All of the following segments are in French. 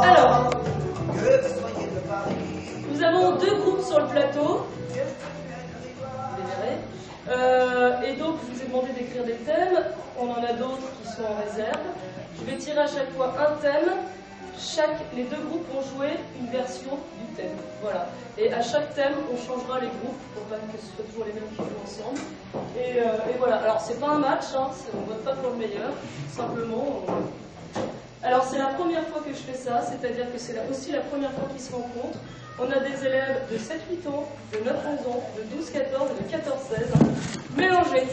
Alors, nous avons deux groupes sur le plateau. Vous les verrez. Et donc, je vous ai demandé d'écrire des thèmes. On en a d'autres qui sont en réserve. Je vais tirer à chaque fois un thème. Les deux groupes vont jouer une version du thème. Voilà. Et à chaque thème, on changera les groupes pour pas que ce soit toujours les mêmes qui jouent ensemble. Et voilà. Alors, c'est pas un match, hein, on ne vote pas pour le meilleur. Simplement, Alors, c'est la première fois que je fais ça, c'est-à-dire que c'est aussi la première fois qu'ils se rencontrent. On a des élèves de 7-8 ans, de 9-11 ans, de 12-14 et de 14-16, mélangés.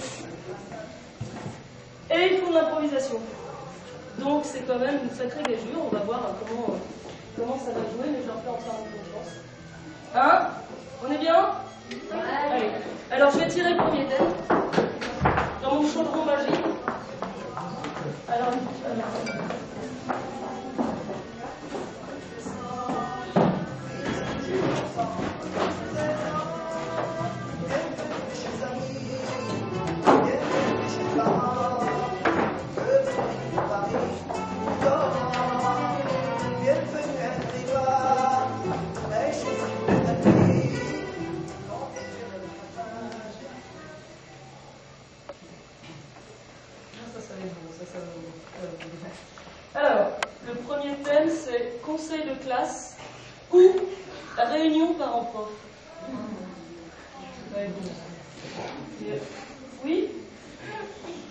Et ils font de l'improvisation. Donc c'est quand même une sacrée gageure, on va voir comment ça va jouer, mais je leur fais entièrement confiance. Hein? On est bien? Ouais. Allez. Alors je vais tirer le premier thème dans mon chaudron magique. Alors, alors, le premier thème, c'est conseil de classe ou réunion parents-prof. Oui?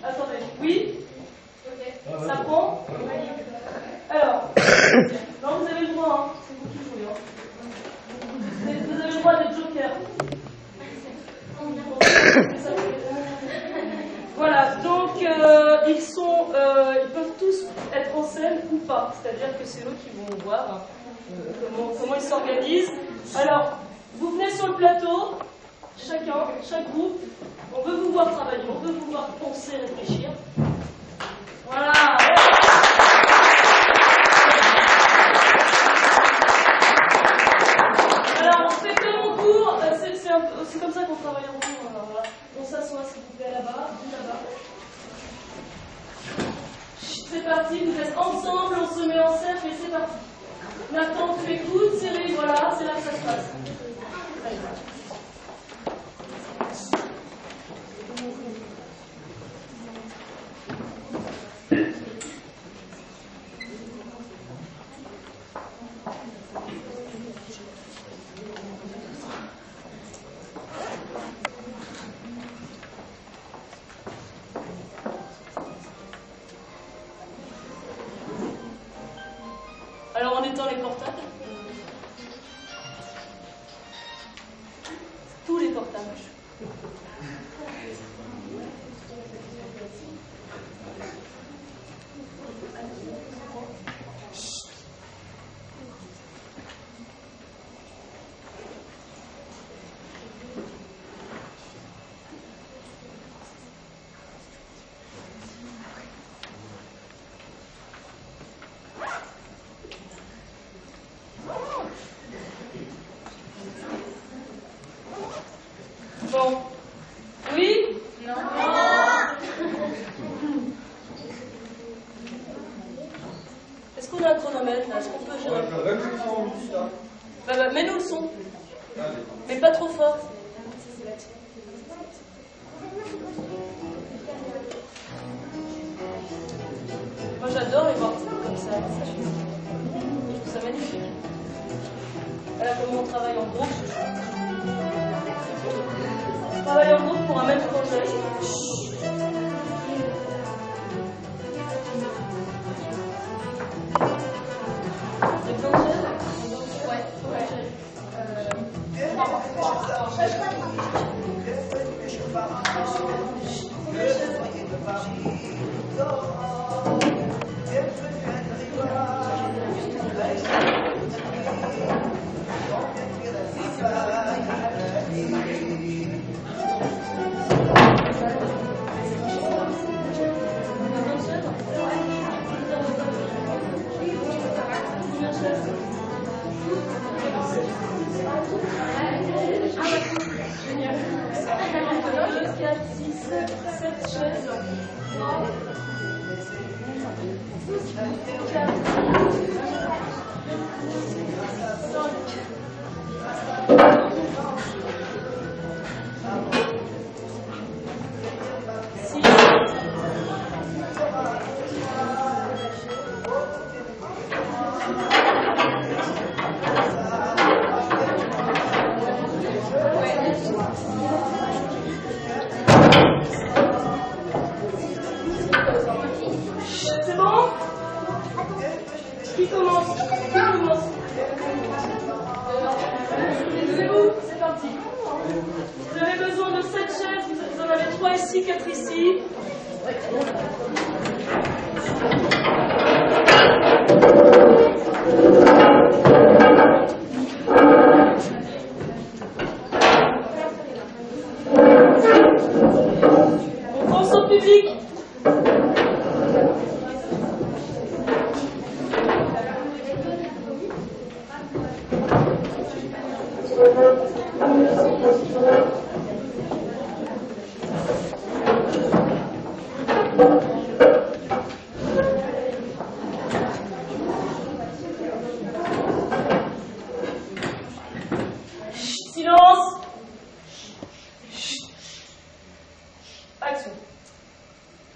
Attendez, oui? Ça prend? Alors, non, vous avez le droit, hein. C'est vous qui jouez. Hein. Vous avez le droit d'être joker. Voilà, donc ils peuvent tous être en scène ou pas, c'est-à-dire que c'est eux qui vont voir comment ils s'organisent. Alors, vous venez sur le plateau, chaque groupe, on veut vous voir travailler, on veut vous voir penser, réfléchir. Voilà. Alors, on fait comme en cours, c'est comme ça qu'on travaille en cours. Voilà. On s'assoit, s'il vous plaît, là-bas, là-bas. C'est parti, vous êtes ensemble, on se met en cercle et c'est parti. Nathan, tu écoutes, Cyril, voilà, c'est là que ça se passe. Allez. Alors, en étant les portables, tous les portables. Bon. Oui? Non. Est-ce qu'on a un chronomètre là? Est-ce qu'on peut gérer? Mets-nous le son. Mais pas trop fort. Moi j'adore les voir comme ça. Je trouve ça magnifique. Voilà comment on travaille en groupe. On travaille en groupe pour un même projet.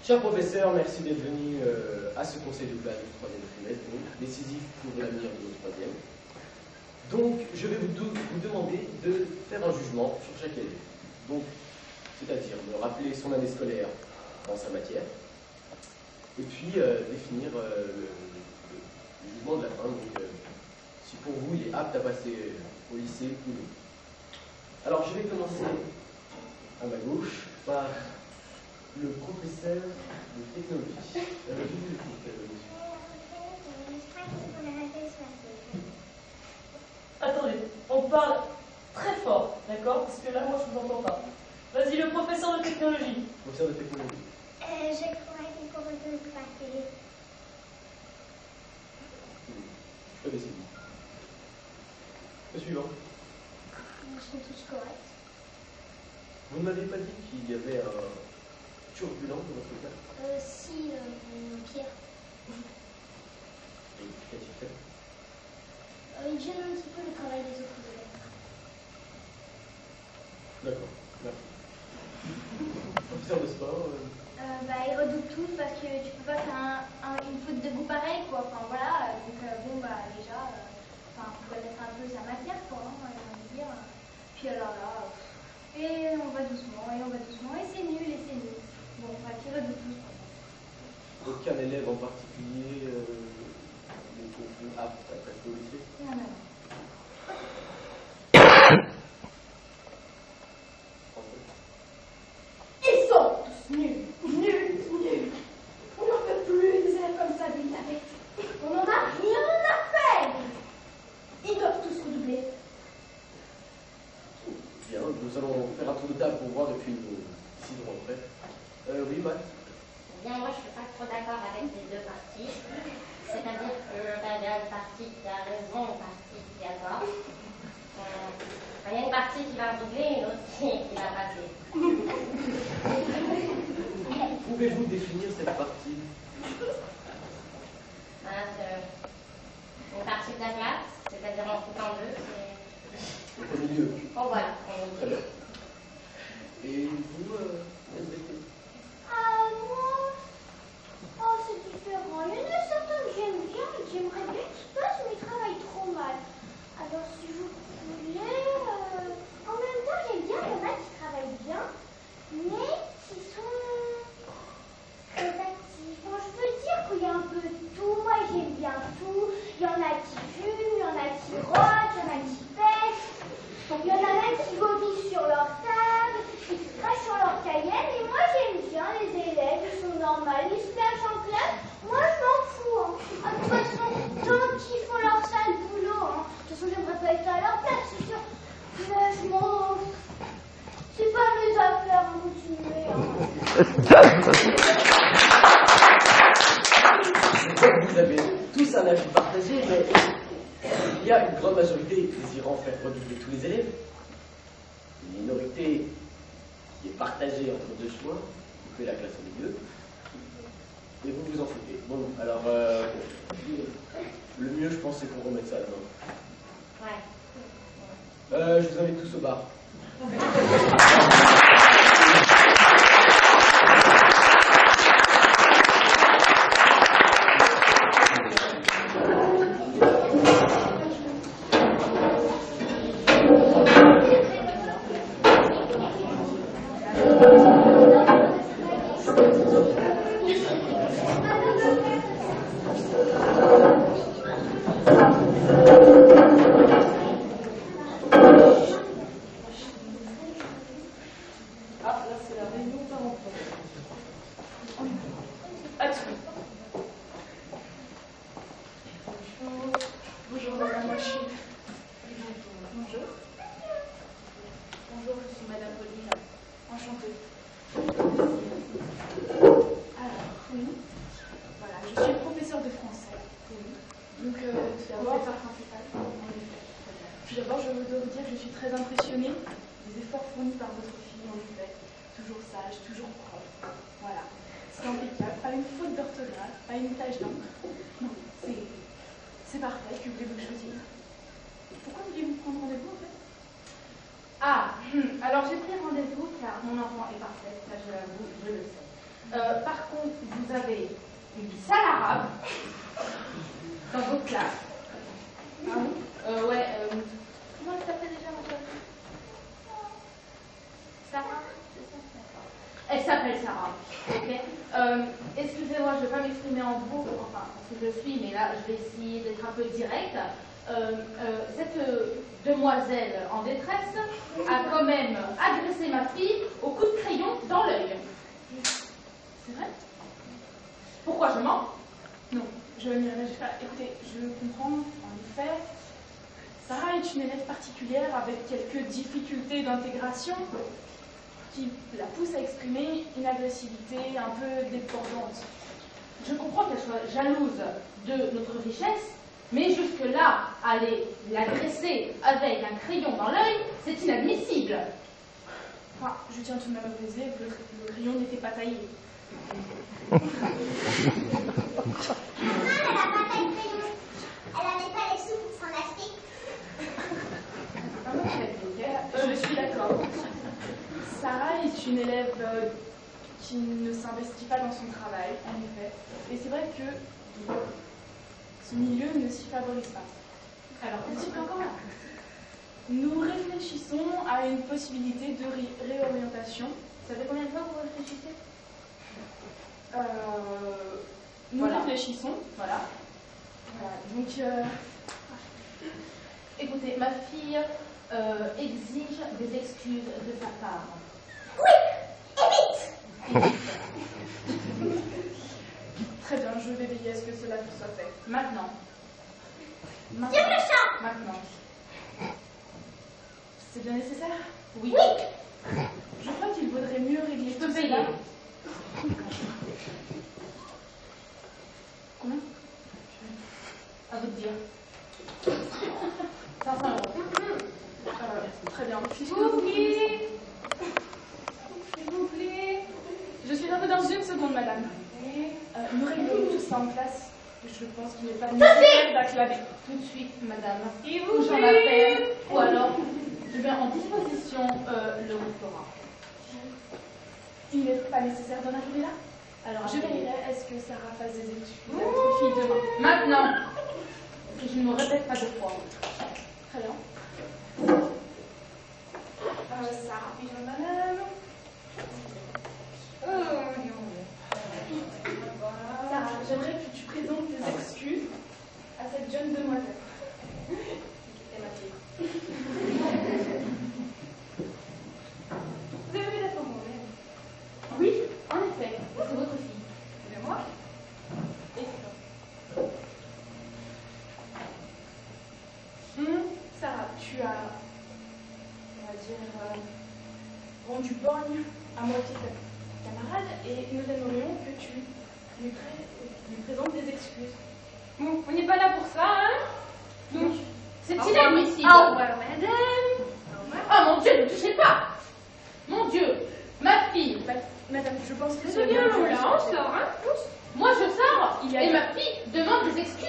Cher professeur, merci d'être venu à ce conseil de classe du 3e trimestre, donc décisif pour l'avenir de notre 3e. Donc, je vais vous demander de faire un jugement sur chaque élève. Donc, c'est-à-dire de rappeler son année scolaire dans sa matière, et puis définir le jugement de la fin, donc si pour vous il est apte à passer au lycée ou non. Alors, je vais commencer à ma gauche par le professeur de technologie. Attendez, on parle très fort, d'accord? Parce que là, moi, je ne vous entends pas. Vas-y, le professeur de technologie. Professeur de technologie. Je crois qu'il faut me passer. Je peux décider. Le suivant. Ils sont tous corrects. Vous ne m'avez pas dit qu'il y avait un turbulent dans votre cas? Si, Pierre. Et qu'a-t-il fait? Il gêne un petit peu le travail des autres élèves. D'accord, merci. Professeur de sport Ils redoutent tous parce que tu peux pas faire une faute de goût pareil, quoi. Enfin voilà, donc déjà, faut connaître un peu sa matière, quoi, hein, j'ai envie de dire. Puis alors là, et on va doucement, et c'est nul, Bon, ils redoutent tous. Aucun élève en particulier n'est pour vous apte à passer au lycée? Non. Ils sont tous nuls. On n'en peut plus des élèves comme ça, des navettes. On n'en a rien à faire. Ils doivent tous redoubler. Bien, nous allons faire un tour de table pour voir depuis vos 6 de rentrée. Oui, Matt? Bien, moi, je ne suis pas trop d'accord avec les deux parties. C'est-à-dire que il y a une partie qui a raison, une partie qui a tort. Il y a une partie qui va redoubler, une autre qui va passer. Pouvez-vous définir cette partie? Une partie de la classe, c'est-à-dire en tout en deux, c'est... Donc au milieu. Oh voilà, Très bien. Et vous, SVT? Moi, c'est différent. Il y en a certains que j'aime bien et que j'aimerais bien qu'ils passent, mais ils travaillent trop mal. Alors, si vous voulez, en même temps, j'aime bien qu'il y en a qui travaillent bien, mais qui sont très actifs. Bon, je peux dire qu'il y a un peu de tout. Moi, j'aime bien tout. Il y en a qui fument, il y en a qui rotent, il y en a qui pêchent. Il y en a même qui vomissent sur leur table, qui crachent sur leur cahier. Et moi, j'aime bien les élèves, ils sont normaux, ils se lâchent en classe. Moi, je m'en fous. De toute façon, tant qu'ils font leur sale boulot, de toute façon, j'aimerais pas être à leur place, c'est sûr. Mais je m'en... C'est pas mes affaires à continuer. Vous avez tous un avis partagé, mais il y a une grande majorité désirant faire redoubler tous les élèves, une minorité qui est partagée entre deux choix, couper la classe au milieu, Et vous vous en foutez. Bon, alors, le mieux, je pense, c'est qu'on remette ça dedans. Ouais. Je vous invite tous au bar. Avec quelques difficultés d'intégration qui la poussent à exprimer une agressivité un peu débordante. Je comprends qu'elle soit jalouse de notre richesse, mais jusque-là, aller l'agresser avec un crayon dans l'œil, c'est inadmissible. Enfin, je tiens tout de même à préciser que le crayon n'était pas taillé. Elle n'avait pas les sous pour s'en acheter. Je suis d'accord. Sarah est une élève qui ne s'investit pas dans son travail, en effet. Et c'est vrai que ce milieu ne s'y favorise pas. Alors, petit point commun. Nous réfléchissons à une possibilité de réorientation. Ça fait combien de fois que vous réfléchissez Nous réfléchissons, voilà. Donc, écoutez, ma fille exige des excuses de sa part. Oui, et vite. Très bien, je vais veiller à ce que cela soit fait. Maintenant. Sur le champ. Maintenant. C'est bien nécessaire? Oui. Je crois qu'il vaudrait mieux régler Je peux tout payer. cela. Combien? À vous de dire. 500 €. Très bien. S'il vous plaît. S'il vous plaît. Je suis un peu dans une seconde, madame. Nous réglons tout ça en classe. Je pense qu'il n'est pas nécessaire d'acclamer. Tout de suite, madame. Et Ou j'en appelle, ou alors je mets en disposition le restaurant. Il n'est pas nécessaire d'en arriver là? Alors, Je veillerai à ce que Sarah fasse des études avec les filles demain. maintenant, que je ne me répète pas deux fois. Très bien. Sarah, puis madame. Sarah, j'aimerais que tu présentes tes excuses à cette jeune demoiselle. Et ma fille. Vous avez vu la forme, Oui, en effet, c'est votre fille. et moi? Et Sarah, tu as, on va dire, rendu borgne à moitié ta camarade et nous aimerions que tu lui présentes des excuses. Bon, on n'est pas là pour ça, hein? Donc, c'est Au inadmissible. revoir, madame. Oh mon Dieu, ne touchez pas! Mon Dieu, ma fille. Madame, je pense que C'est bien long là, on sort, hein? Moi je sors et ma fille demande des excuses.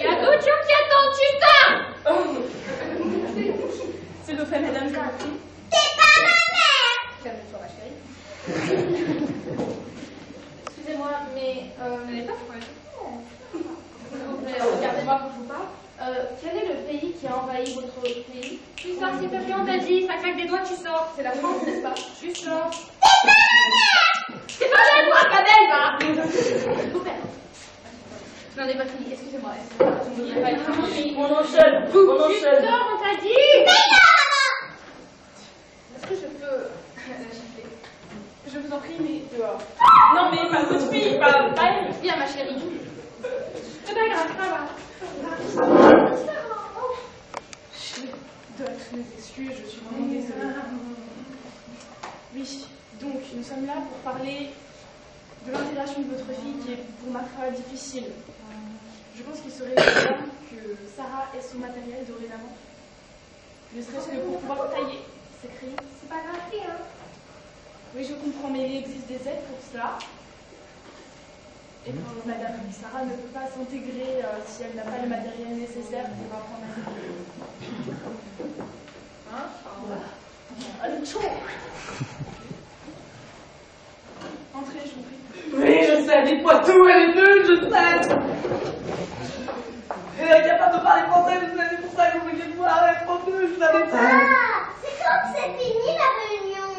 C'est le fait, madame, je vous prie. T'es pas ma mère! Calme-toi, ma chérie. Excusez-moi, mais elle n'est pas froide. S'il vous plaît, regardez-moi quand je vous parle. Quel est le pays qui a envahi votre pays? Tu sors, s'il te plaît, on t'a dit, ça claque des doigts, tu sors. C'est la France, n'est-ce pas? Tu sors. C'est pas la moi, Cadel, va! Je n'en ai pas fini, excusez-moi. On enchaîne. On Tu enchaîne. sors, on t'a dit. Est-ce que je peux la gifler? Je vous en prie, mais dehors. Non, mais pas votre fille, pas elle. Viens, ma chérie. C'est pas grave, ça va. Je dois toutes mes excuses, je suis vraiment désolée. Oui, donc nous sommes là pour parler de l'intégration de votre fille qui est pour ma foi difficile. Je pense qu'il serait bien que Sarah ait son matériel dorénavant. Ne serait-ce que pour pouvoir tailler ses crayons. C'est pas gratuit, hein. Oui, je comprends, mais il existe des aides pour cela. Et quand Madame Sarah ne peut pas s'intégrer si elle n'a pas le matériel nécessaire pour apprendre à s'intégrer. Hein? Allez, chaud! Entrez, je vous prie. Oui, je sais, dites-moi tout, elle est nulle, je sais. Elle est incapable de parler français, vous savez, pour ça que vous vouliez me voir, elle est trop nulle, je savais pas. Ah, c'est comme que c'est fini la réunion.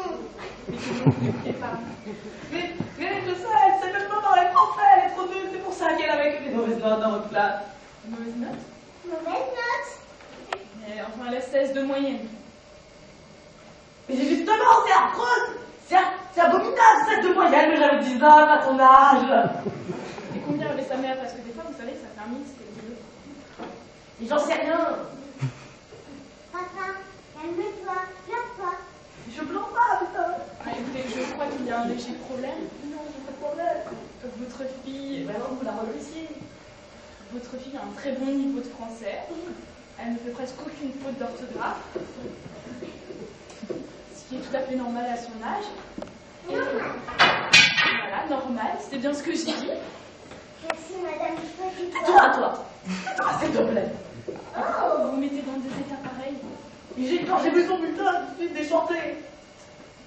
Mais je sais, elle sait même pas parler français, elle est trop nulle, c'est pour ça qu'elle a avec des mauvaises notes dans votre classe. Mauvaise note? Mauvaise note. Mais enfin, elle a 16 de moyenne. Mais justement, c'est affreux, c'est abominable, cette de moyenne, mais j'avais 19 à ton âge. Et combien avait sa mère? Parce que des fois, vous savez, ça fait un mix, c'est bleu. Mais j'en sais rien. Papa, calme-toi, pleure pas. Je pleure pas, putain. Ah, écoutez, je crois qu'il y a un léger problème. Non, j'ai pas de problème. Votre fille, Maintenant, vous la remerciez. votre fille a un très bon niveau de français. Elle ne fait presque aucune faute d'orthographe. Ce qui est tout à fait normal à son âge. Et voilà, normal, c'est bien ce que j'ai dit. Merci, madame. Toi, s'il te plaît. Oh, vous vous mettez dans des états pareils. Quand j'ai vu son bulletin, tout de suite déchanté.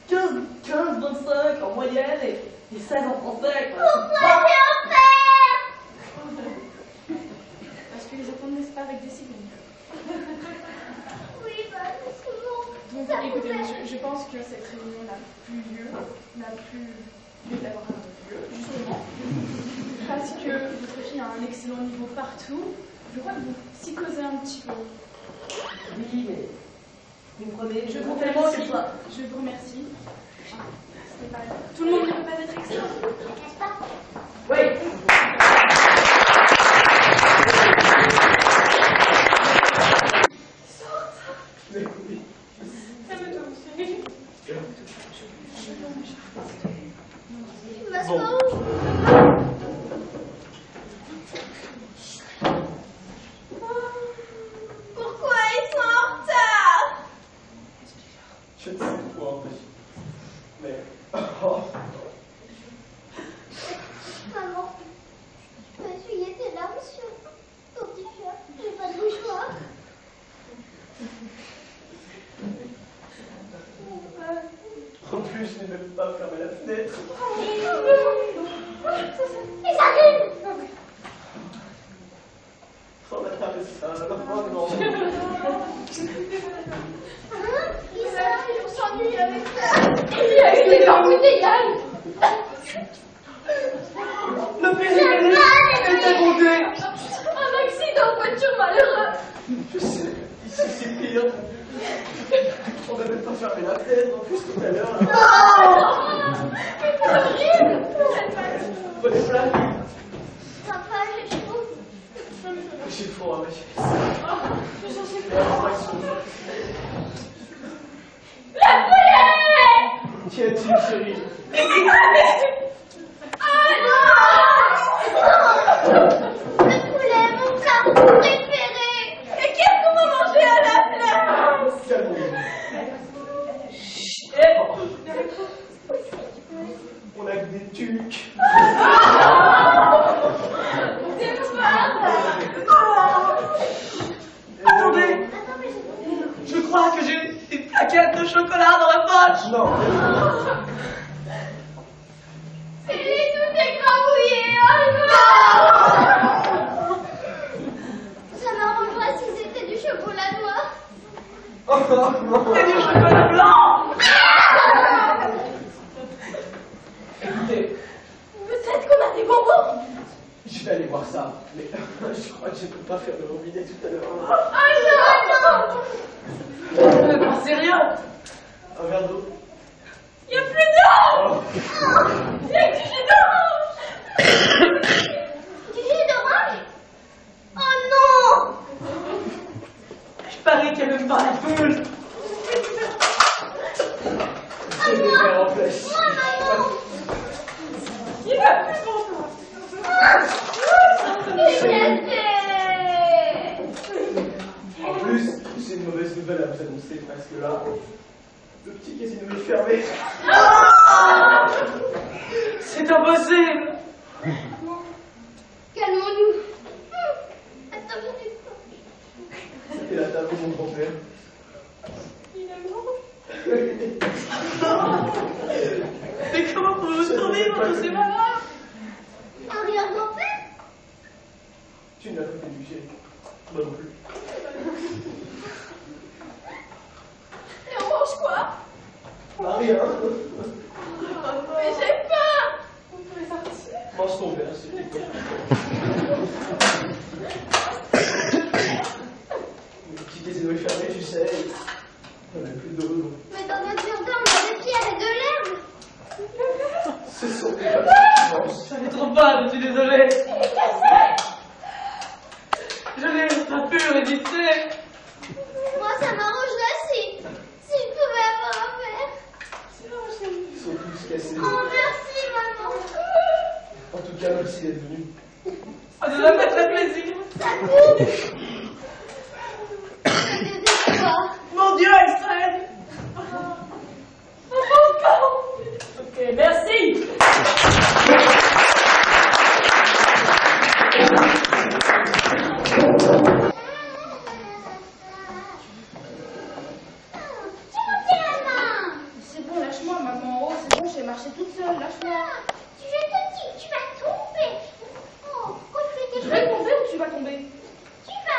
15, 25 en moyenne et 16 en français. Pourquoi j'ai offert? Parce que les enfants ne naissent pas avec des signes. Oui, bah, c'est souvent. Donc écoutez, je pense que cette réunion n'a plus lieu d'avoir lieu, justement, parce que votre fille a un excellent niveau partout. Je crois que vous psychosez un petit peu. Oui, mais vous me prenez. Je vous tellement remercie. que toi. Je vous remercie. Tout le monde ne peut pas être excellent. N'est-ce pas? Oui. Mais oui. Calme-toi, vous savez. Tu vas se faire où? Pourquoi ils sont en retard? Je ne sais quoi, mais... Oh. Maman, je peux essuyer tes larmes sur ton t-shirt. J'ai pas de mouchoir. En plus, je n'ai même pas fermé la fenêtre. Ils arrivent! Oh, madame, c'est ça, alors, oh non. Ils arrivent, on s'ennuie avec ça. C'est formidable. Le périphérique est abondé. Un accident de voiture malheureux. Je sais, ici c'est pire. On n'a même pas fermé la fenêtre en plus tout à l'heure. Oh! C'est horrible. Prenez place. Papa, j'ai chaud. J'ai froid, ma chérie. La poulet! Qu'y a-t-il, chérie? Ah non! Le poulet, mon plat préféré! Et qu'est-ce qu'on va manger à la place? Calmons-nous. On a que des tucs. chocolat dans la poche. Non. Elle est toute écrabouillée. Oh non! Ça m'arrangerait si c'était du chocolat noir. Oh non. C'est du chocolat blanc. Écoutez, Peut-être qu'on a des bonbons. je vais aller voir ça, mais je crois que je ne peux pas faire le robinet tout à l'heure. Oh non! N'en sais rien. Un verre d'eau. Il n'y a plus d'eau! Oh. Il y a du jus d'orange! Du jus d'orange? Oh non! Je parie qu'elle aime pas la poule. J'ai des verres en flèche. Maman! Il n'y a plus de bonbons. En plus, j'ai une mauvaise nouvelle à vous annoncer parce que là, le petit casino est fermé. C'est impossible. Calmons-nous. Attends, je suis C'était la table de mon grand-père. Il est mort. Mais comment pouvez-vous survivre tous ces malheurs? Arrière-grand-père? Tu n'as pas éduqué. Moi non plus. Et on mange quoi? Bah rien. Mais j'ai peur! Mange ton verre, s'il te plaît. Le petit casino est fermé, tu sais. On n'a plus d'eau. Mais dans notre jardin, on a des pierres et de l'herbe. Ce sont des vaches qui mangent. J'en ai trop peur, je suis désolé. Je l'ai pas pu résister. Moi, ça m'arrangerait si je pouvais avoir un verre. Ils sont tous cassés. Oh, merci, maman. En tout cas, merci d'être venu. Ça nous a fait très plaisir. Ça coupe. C'est des espoirs. Mon Dieu, Extrême. Ok, merci. Tiens la main. C'est bon, lâche-moi, maman. Oh, c'est bon, j'ai marché toute seule, lâche-moi. Je te dis que tu vas tomber. Oh, je fais Je quelque vais chose. tomber ou tu vas tomber? Tu vas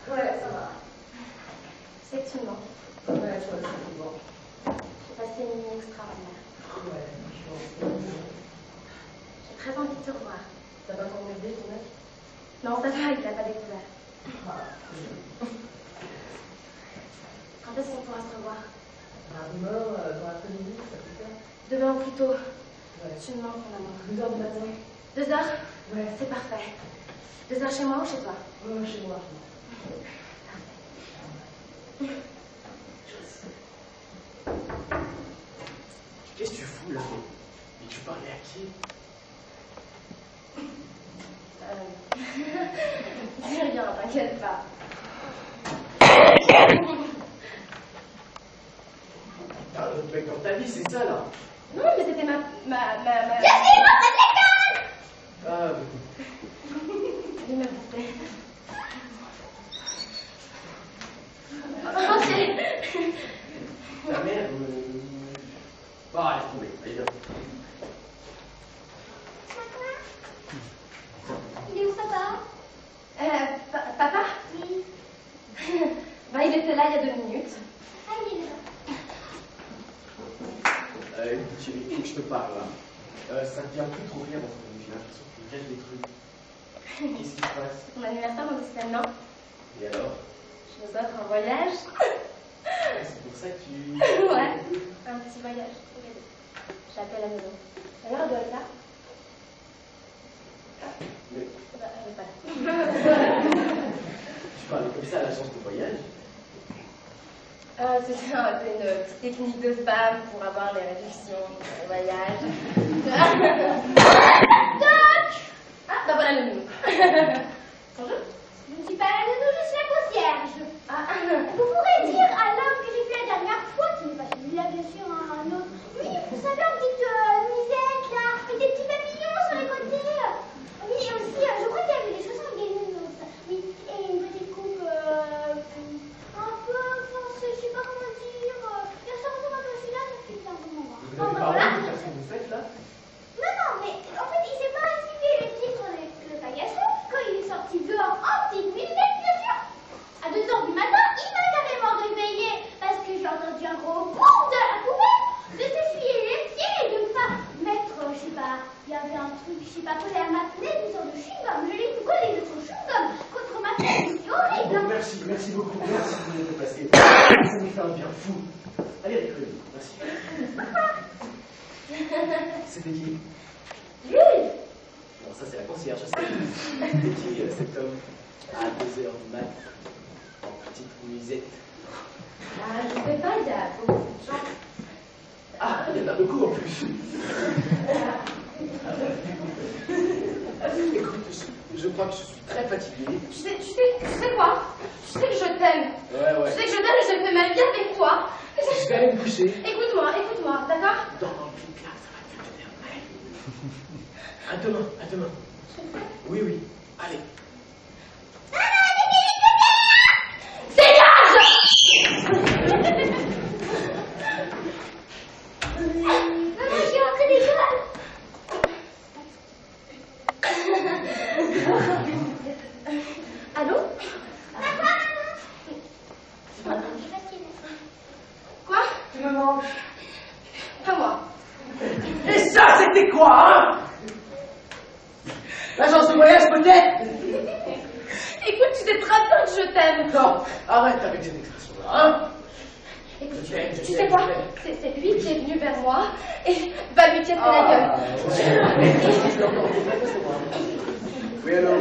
Ouais, ça va. Je sais que tu me manques. Ouais, je vois ça souvent. J'ai passé une nuit extraordinaire. Ouais, franchement. J'ai très envie de te revoir. T'as pas encore aidé ton mec? Non, ça va, il l'a pas découvert. Ah, Quand est-ce qu'on pourra se revoir? demain, dans l'après-midi, ça peut faire? Demain ou plus tôt. Ouais. Tu me manques, mon amour. 2 heures du matin? 2 heures? Ouais. C'est parfait. 2 heures chez moi ou chez toi? Ouais, chez moi. Qu'est-ce que tu fous là? Et tu parlais à qui? Dis rien, t'inquiète pas. T'as un autre mec dans ta vie, c'est ça là? Non, mais c'était ma... Yasmine, rentre de l'école! Ah, Il m'a bouffé. Rentrez. ta mère Bon, allez, trouvez, allez, viens. Il est où papa? Papa? Oui. Bah, il était là il y a 2 minutes. Ah, il est là. Écoute, chérie, faut que je te parle là. Ça ne vient plus trop clair dans ton vie, j'ai l'impression que tu me caches des trucs. Qu'est-ce qui se passe? Mon anniversaire dans 2 semaines, non? Et alors? Je vous offre un voyage. C'est pour ça que tu... Ouais, un petit voyage. J'appelle à la maison. D'ailleurs, elle doit être là. Mais Bah, elle est pas là. tu parlais comme ça à l'agence de voyage? C'est un peu une petite technique de femme pour avoir les réductions pour les voyages. Ah, bah voilà le nounou. Bonjour. Je ne suis pas la nounou, je suis la concierge. Ah, Vous pourrez dire à l'homme que j'ai vu la dernière fois, qui n'est pas celui-là, bien sûr, un autre. Oui, vous savez, en petite nuisette, là, avec des petits papillons sur les côtés. Oui, et aussi, je crois qu'il y avait des chaussons gaineuse. Oui, et une petite coupe un peu, enfin, je sais pas comment dire. Il ressemble à celui-là, ça fait bien bon moment. Vous n'avez pas honte de faire ce que vous faites là? Non, non, mais en fait, il s'est pas esquivé les titres de paillasson quand il est sorti dehors en petite nuisette, bien sûr. À 2 heures du matin, il m'a carrément réveillé parce que j'ai entendu un gros boum de la poubelle, de s'essuyer les pieds et de pas mettre, je sais pas, il y avait un truc, je sais pas, collé à ma fenêtre, une sorte de chewing-gum. Je l'ai collé de son chewing-gum contre ma fenêtre, c'est horrible. Oh, merci beaucoup, merci de vous être passé. Ça nous fait un bien fou. Allez, avec lui, merci. C'était qui? lui. Bon, ça c'est la concierge, c'était qui cet homme à 2 heures du mat, en petite nuisette? Ah, je sais pas, il y a beaucoup de gens. Ah, il y en a beaucoup en plus. Écoute, je crois que je suis très fatigué. Tu sais quoi? Tu sais que je t'aime. Ouais. Tu sais que je t'aime et je fais ma vie avec toi. Je vais aller me coucher. Écoute-moi, d'accord? Dans vite là, ça va te faire après. À demain. Oui. Allez. Maman, je suis rentrée d'école. Allô? Quoi? Tu me manques. Pas moi. Et ça, c'était quoi, hein? L'agence de voyage, peut-être? Écoute, tu sais très bien que je t'aime. Non, arrête avec cette expression-là, hein? Écoute, Je t'aime, tu sais quoi? C'est lui qui est venu vers moi et va lui casser la gueule. Oui, allô?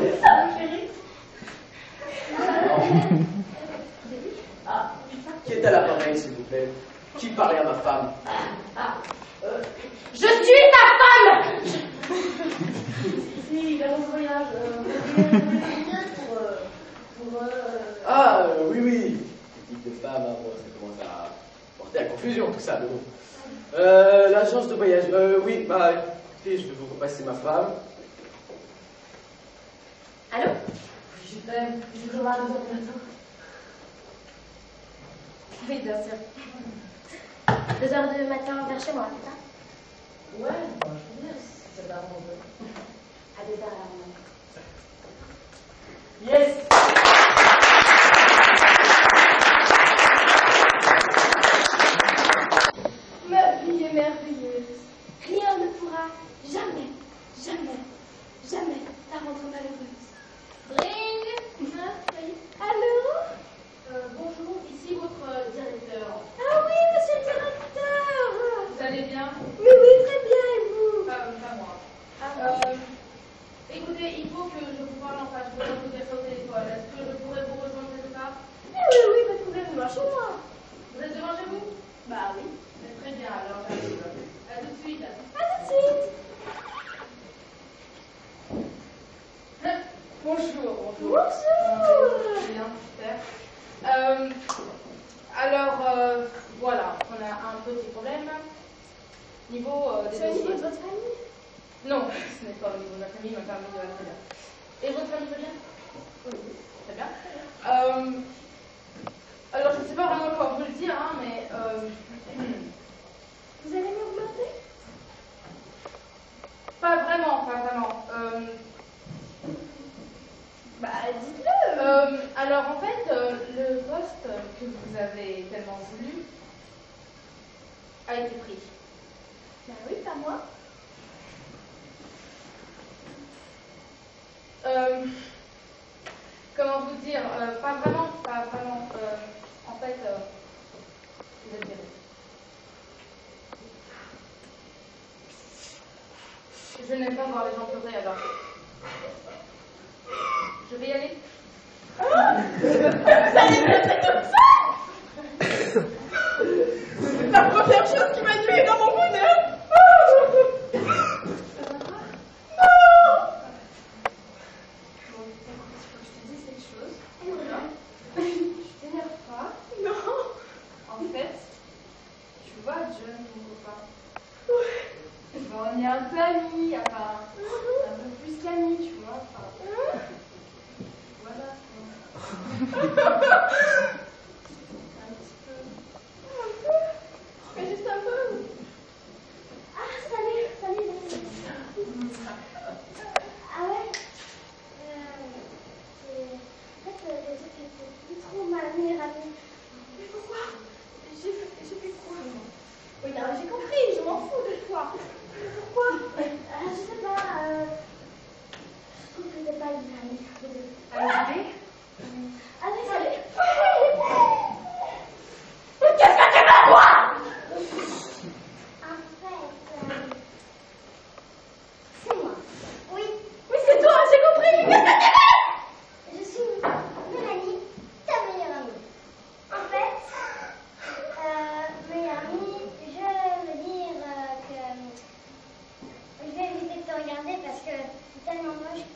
Qui est à l'appareil, s'il vous plaît? Qui parlait à ma femme? Je suis ta femme. Si, l'agence de voyage, Oui. Type de femme, hein, bon, ça commence à porter à confusion tout ça, mais bon. L'agence de voyage, oui, bah écoutez, je vais vous repasser ma femme. Allô? je t'aime. Je veux voir à 2 heures du matin. Oui, bien sûr. 2 heures du matin vers chez moi, c'est ça? Ouais, bah, je veux dire, ça t'arrange. À 2 heures à la maison. Yes! Niveau des C'est au niveau dossiers. de votre famille? Non, ce n'est pas au niveau de ma famille, ma famille va très bien. Et votre famille va bien? Oui, très bien. Alors, je ne sais pas vraiment comment vous le dire, hein, mais... Vous allez m'augmenter? Pas vraiment, pas vraiment. Bah, dites-le. Alors, en fait, le poste que vous avez tellement voulu a été pris. Bah oui, pas moi. Comment vous dire? Pas vraiment, pas vraiment. En fait, vous êtes viré. Je n'aime pas voir les gens pleurer, alors je vais y aller. La première chose qui m'a tué dans mon bonheur. En fait, tu vois, John, mon copain, on est un peu amis, enfin, un peu plus qu'amis, tu vois. Enfin, voilà. Un petit peu. Mais juste un peu. Ah, salut. Ah ouais. En fait, c'est trop ma meilleure amie. Mais pourquoi? J'ai fait quoi? Oui, non, j'ai compris, je m'en fous de toi. Mais pourquoi? Je sais pas, je trouve que t'es pas une amie. Allez, Allez, salut. Qu'est-ce que tu veux, toi? En fait, c'est moi. Oui. Oui, c'est toi, j'ai compris. Qu'est-ce que tu veux? Je suis Mélanie, ta meilleure amie. En fait, meilleure amie, je veux dire que je vais éviter de te regarder parce que c'est tellement moche que...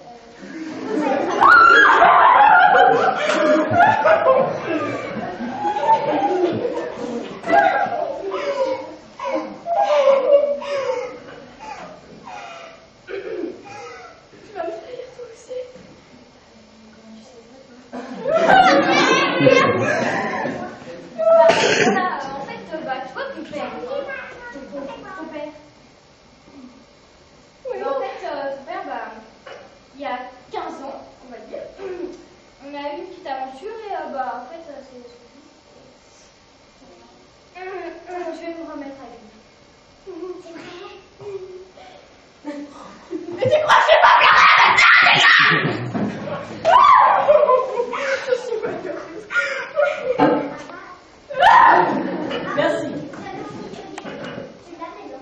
Tu vas me trahir toi aussi. En fait, tu vois ton père. Ton père. Oui. En fait, ton père, il y a 15 ans, on va dire, on a eu une petite aventure et en fait, c'est... Je vais me remettre avec lui. C'est vrai. Mais tu crois que je vais pas pleurer avec ça, je suis malheureuse. Merci. Tu l'as raison.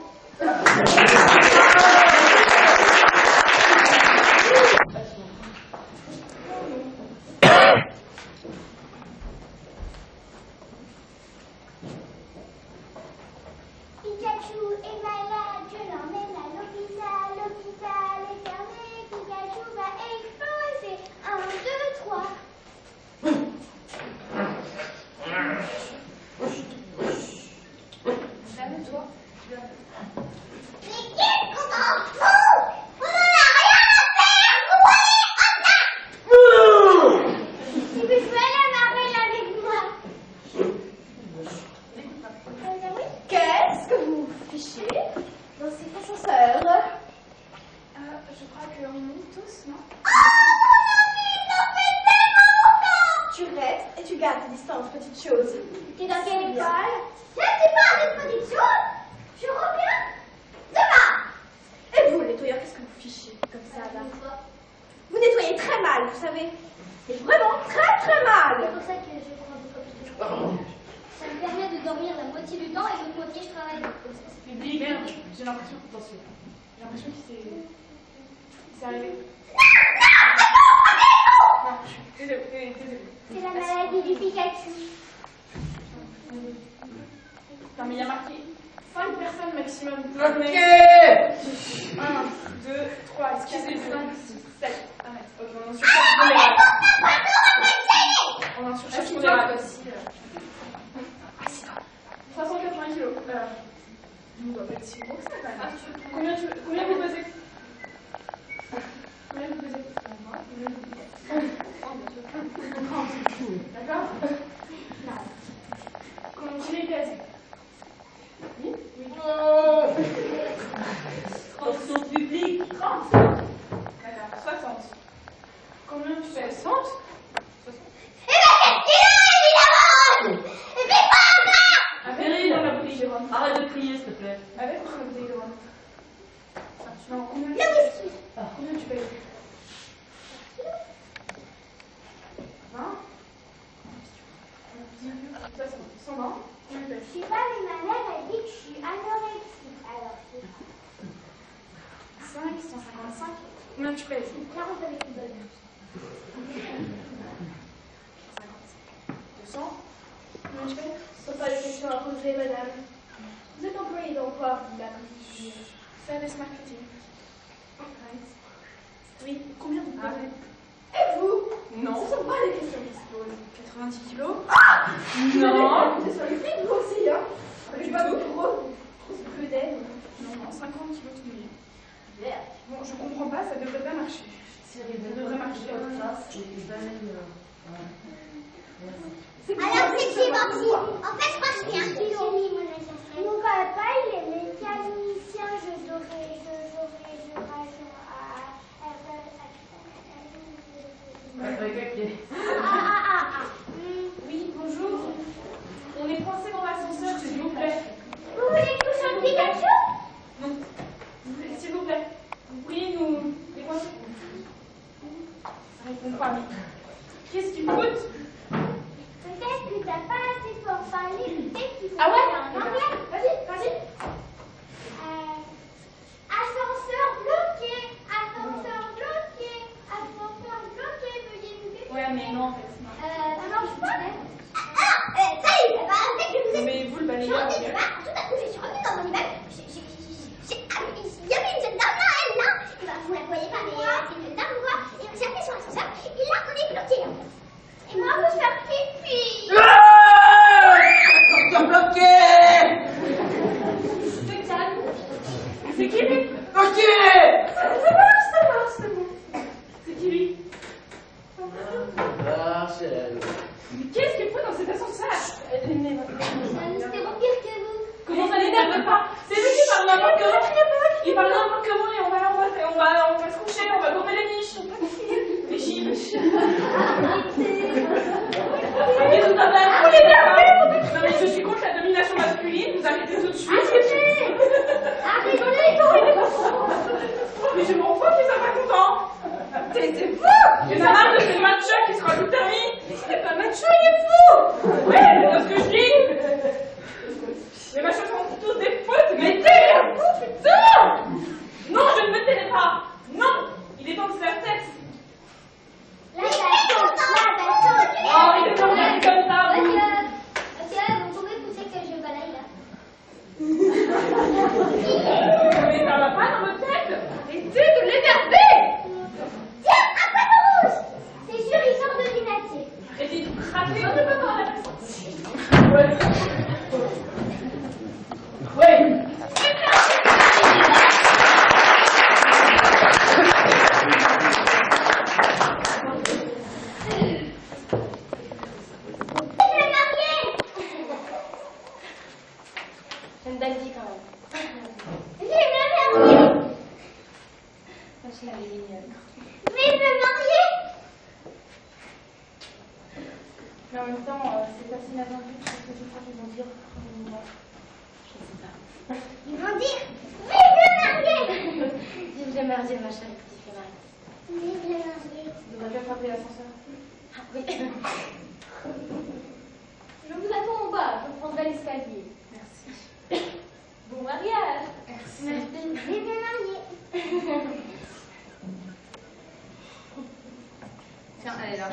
Pikachu est malade, je l'emmène à l'hôpital. L'hôpital est fermé, Pikachu va exploser. 1, 2, 3. calme-toi. Mais qu'est-ce qu'on en fout? On en a rien à faire, vous voyez, on a... Tu peux jouer à la marelle avec moi? Oui. Qu'est-ce que vous fichez dans cet ascenseur? Je crois qu'on monte tous, non? Tu restes et tu gardes tes distances, petite chose. T'es dans quelle école? Je sais pas de petite chose. Je reviens demain. Et vous, les nettoyeurs, qu'est-ce que vous fichez comme ça, là? Vous nettoyez très mal, vous savez. Et vraiment très très C'est mal. pour ça que je prends des copies de chocolat. Ça me permet de dormir la moitié du temps et l'autre moitié je travaille. Comme ça, c'est Public, j'ai l'impression que... Attention. J'ai l'impression qu'il s'est... C'est arrivé. Non, désolé. C'est la maladie du Pikachu. Non, mais il y a marqué 5 personnes maximum. Ok. 1, 2, 3, excusez-moi. 5, 6, 7. Arrête. Ok, on en surcharge général. On en surcharge général aussi. 380 kilos. ne doit pas être si gros que ça quand même. Combien vous pesez? Combien vous pesez? D'accord? Combien tu les pèses? Oui? Oui. Transport public. 30. D'accord. 60. Combien tu pèses? 60. Péril, arrête de crier, s'il te plaît. Avec ou sans bouteille de rhum? Non, combien tu pèses? 20. 120. Je sais pas, mais ma mère a dit que je suis anorexique. Alors, c'est 5, 155. Combien tu pèses? 40 avec une bonne. 200. Combien tu pèses? Ce sont pas les questions à poser, madame. Vous êtes employé dans quoi, madame? Service marketing. Right. Oui, combien vous pesez? Et vous? Non. Ce sont pas les questions qui se posent. 90 kilos. Non. C'est sur les frites, vous aussi, hein? Je suis pas trop peut-être. Non, 50 kilos de mouillé. Bon, je comprends pas, ça devrait pas marcher. Ça devrait marcher. Alors, c'est qui, Bambi? En fait, je crois que je fais 1 kilo. Mon papa, il est mécanicien. Je Oui, bonjour. On est coincé dans l'ascenseur, s'il vous plaît. Vous voulez que je sois Pikachu? Non. S'il vous plaît. Vous pourriez nous décoincer? Ça répond pas, mais qu'est-ce qui vous coûte? Peut-être que t'as pas assez pour parler, peut-être qu'il faut Ah ouais? parler en anglais. Vas-y. Ascenseur bloqué, veuillez nous décoincer. Ouais, mais non, en fait. Non. Ça marche pas. Ça y est, ça va arrêter que vous êtes. Mais vous le Je balayez. suis revenue, tout à coup, je suis revenue dans mon immeuble. Il y avait une jeune dame là, elle là. Et ben, vous la voyez pas, mais c'est une jeune dame, quoi. Et donc, j'ai appuyé sur l'ascenseur. Et là, on est bloqué. Et moi, je veux faire pipi. T'es bloqué. C'est calme. C'est qui lui? Ok. C'est bon. C'est qui lui? Rachel. Mais qu'est-ce qu'il faut dans cet ascenseur? C'était bon pire que vous. Comment ça l'énerve pas? C'est lui qui parle n'importe comment. Il parle n'importe comment et on va se coucher, on va gommer les niches. Les chiches. Qu'est-ce que ça va? Vous l'énervez? Non mais je suis contre la domination masculine, vous arrêtez tout de suite. Arrêtez. Mais je m'en fous qu'ils soient pas contents. C'est fou. Il y en a marre de ces matchs qui se rajoutent permis. C'est pas macho, il est fou. Ouais, c'est ce que je dis. Les machins sont tous des fautes. Mais t'es un fou, putain. Non, je ne me tairai pas. Non, il est temps de se faire taire. Là, ça Oh, il est temps de faire comme ça. Monsieur, vous pouvez pousser que je balaye là. Mais ça va pas dans votre tête. Arrêtez de l'énerver. Tiens, un panneau rouge. C'est sûr, il sort de l'unité. Arrêtez de craquer. On ne peut pas la Ouais. C'est une belle vie quand même. Vive le marié. Moi, je l'avais mignonne. Vive le marié. Mais en même temps, c'est pas si inattendu parce que je crois qu'ils vont dire. Ils vont dire vive le marié. Vive le marié, ma chérie petite fille. Vive le marié. On devrait bien frapper l'ascenseur. Ah oui. Je vous attends en bas, je prendrai l'escalier. Merci. Bon mariage. Merci. Vive le marié. Tiens, elle est là.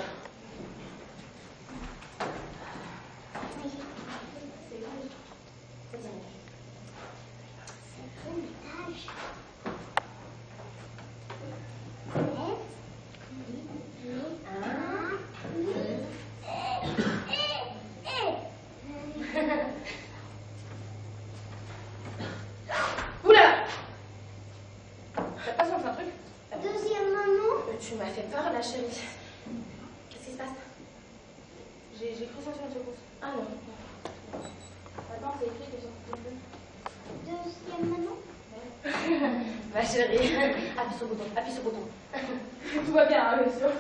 J'ai cru sentir une secousse. Ah non. Attends, c'est écrit que c'est Deuxième maintenant. Ma chérie, appuie sur le bouton, appuie sur le bouton. Tout va bien, hein, bien sûr.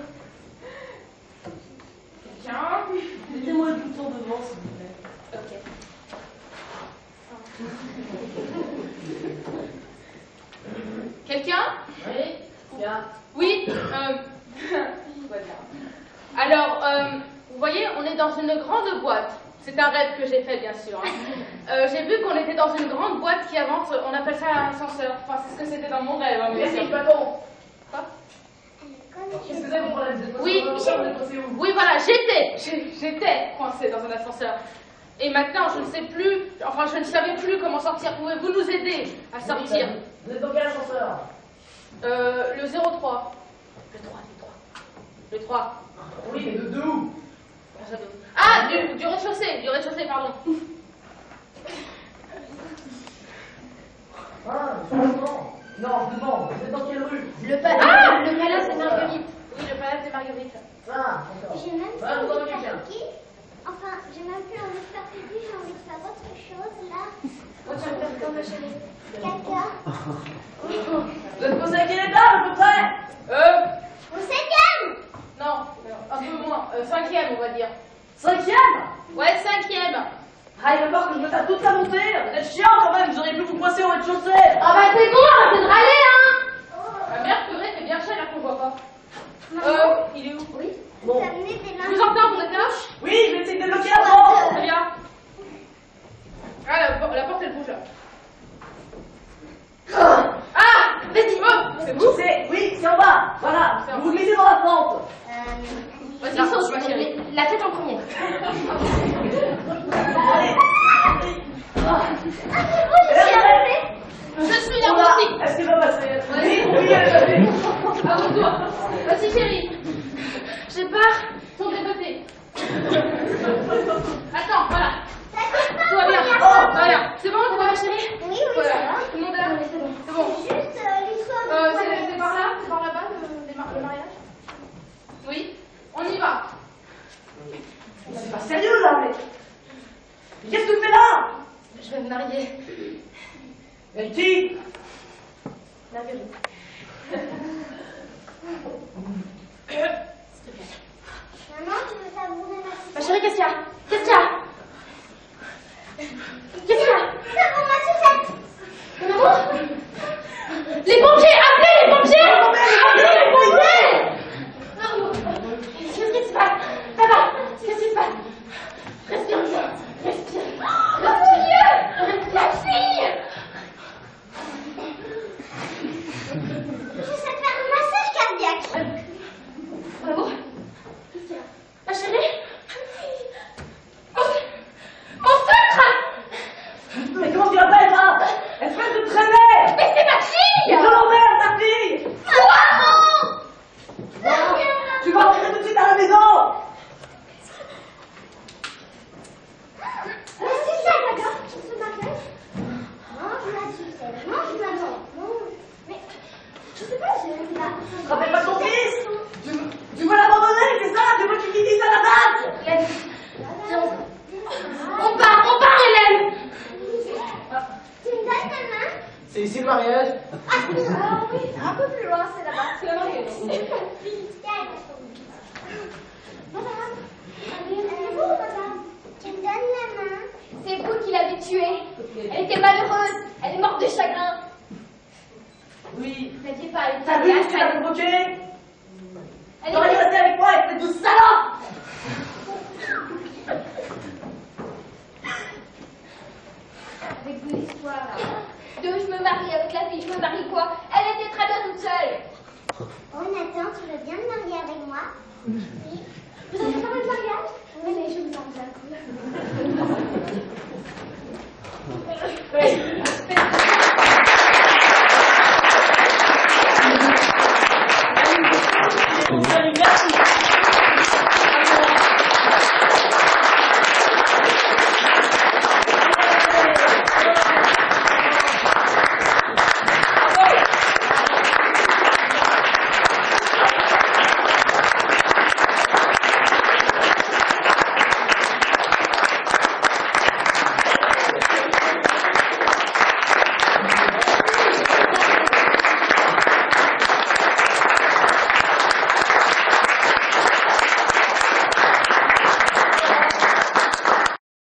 Quelqu'un? Mettez-moi le bouton devant, s'il vous plaît. Ok. Quelqu'un? Oui, bien. Oui, tout va bien. Alors, vous voyez, on est dans une grande boîte. C'est un rêve que j'ai fait, bien sûr. Hein. J'ai vu qu'on était dans une grande boîte qui avance, on appelle ça un ascenseur. Enfin, c'est ce que c'était dans mon rêve. Hein, bien sûr. Merci, patron. Quoi? Qu'est-ce que c'est mon problème? Vous êtes Oui, coincé dans l'ascenseur, où? oui, voilà, j'étais coincée dans un ascenseur. Et maintenant, je ne sais plus, enfin, je ne savais plus comment sortir. Pouvez-vous nous aider à sortir? Vous êtes dans quel ascenseur? Le 03. Le 3. Oui, mais de où? Ah, du rez-de-chaussée, pardon. Ah, franchement. Non, je demande, vous êtes dans quelle rue? Le palace de Marguerite. Oui, le palace de Marguerite. Ah, d'accord. J'ai même Ah, vous plus en envie avez de quelqu'un? faire pipi. Enfin, j'ai même plus envie de faire pipi, j'ai envie de faire autre chose là. Tu vas faire quoi, ma chérie? Caca. Vous êtes posé à quel étage, à peu près? Au 7e. Non, un peu moins. 5e, on va dire. 5e? Ouais, 5e. Ah, il va falloir que je me tape toute la montée. Vous êtes chiant quand même, vous auriez pu vous coincer au rez-de-chaussée. Ah bah c'est bon, arrêtez de râler, hein. La mère purée, c'est bien cher là qu'on voit pas. Il est où? Oui. Bon. Vous amenez des Je linges. vous entends, vous êtes là? Oui, je vais essayer de débloquer la porte. Très bien. Ah, la porte elle bouge là. Ah, vas-y, c'est vous? Oui, c'est en bas. Voilà, C'est en vous vous glissez dans la pente. Vas-y, saute, ma chérie. La tête en premier. Allez. Je suis là Voilà. aussi. Est-ce qu'il va passer? Oui. Oui, elle va passer. À mon tour. Vas-y, chérie. J'ai peur. Tourne de côté. Attends, voilà. Tout va bien. Tout va bien. C'est bon, ça va, ma chérie? Oui, oui, Voilà. ça va. Tout le monde est là? C'est bon. C'est bon. C'est juste l'histoire de C'est par là? C'est par là-bas, le mariage? Oui. On y va. C'est pas sérieux là, mais. Qu'est-ce que tu fais là? Je vais me marier. Mais qui? Marguerite. Maman, tu veux savourer ma sucette? Ma chérie, qu'est-ce qu'il y a? Qu'est-ce qu'il y a? Qu'est-ce qu'il y a? Savoure ma sucette. Mon amour? Les pompiers! Appelez les pompiers! Appelez les pompiers! Qu'est-ce qui se passe? Ça va? Qu'est-ce qui se passe? Respire. Respire. Oh mon Dieu! La fille! Je sais faire un massage cardiaque. Mon amour? Qu'est-ce qu'il y a? Ma chérie? Mon feutre! Mais comment tu l'appelles ça? Espèce de traînée! Mais c'est ma fille! Je l'emmerde, ta fille! Maman! Tu vas rentrer tout de suite à la maison! La sucette, d'accord? Tu te mariage? Mange ma sucette. Mange maman. Mange. Mais je sais pas, j'ai là. Tu te rappelles pas de ton fils? Tu veux l'abandonner, c'est ça? Tu veux qu'il finisse à la base? On part, Hélène! Tu me donnes ta main? C'est ici le mariage? Ah oui, un peu plus loin, c'est là-bas. C'est la mariée. Madame, bonjour madame. Tu me donnes la main? C'est vous qui l'avez tuée. Elle était malheureuse. Elle est morte de chagrin. Oui. Ne dis pas, elle T'as vu ce que tu l'as était... provoqué? Elle T'aurais dû était... rester avec moi, espèce de salope! Avec vous l'histoire là. De je me marie avec la fille, je me marie quoi? Elle était très bien toute seule. Oh Nathan, tu veux bien me marier avec moi? Oui. Vous avez fait le mariage? Oui, mais je me sens bien cool. Salut, merci.